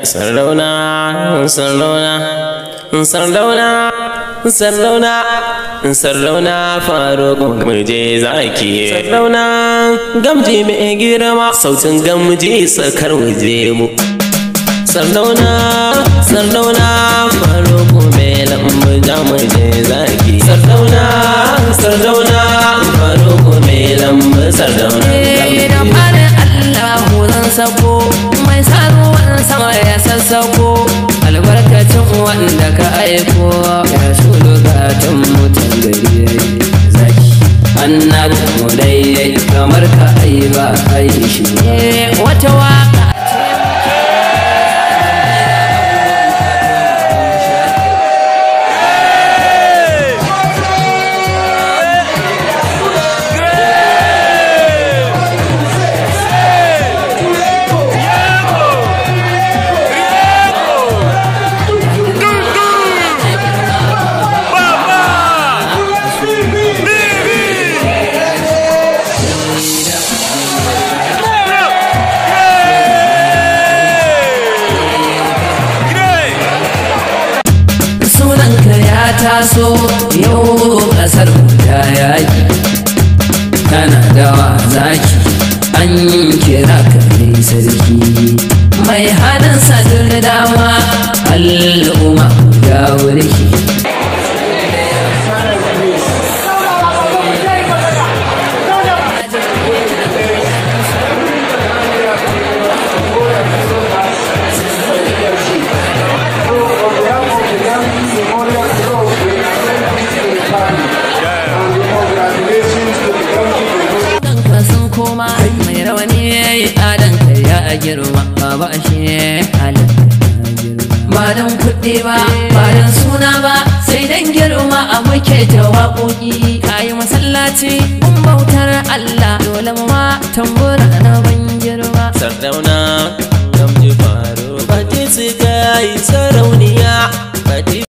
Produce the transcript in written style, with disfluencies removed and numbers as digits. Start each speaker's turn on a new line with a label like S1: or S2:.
S1: Sardauna, Sardauna Faruk muje zaki. Sardauna gamji mai girma, sautin gamji tsakar waje mu. Sardauna Faruk mai lambu muje zaki. Sardauna Faruk mai lambu Sardauna.
S2: Da farin Allahu zan sako, mai saruwan sama ya sassako, albarkacin wanda ka aiko ya shulu gatun mutan gari zaki. Annabi mu dai kamar ka ai ba ai shi wata waka taso yau kasar ta yaki, kana dawa zaki an kira ka ne sarki mai hannun sadar dama al'umma ga wurki. Mai rawani adan kai ya girma ba shi halin ba dan kuɗi ba ba dan suna ba sai dan girma a muke ta waƙoƙi. Kayi masallaci mun bautar Allah dole mu ma tambura na ban girma.
S1: Sardauna gamji faru ba ti kai sarauniya.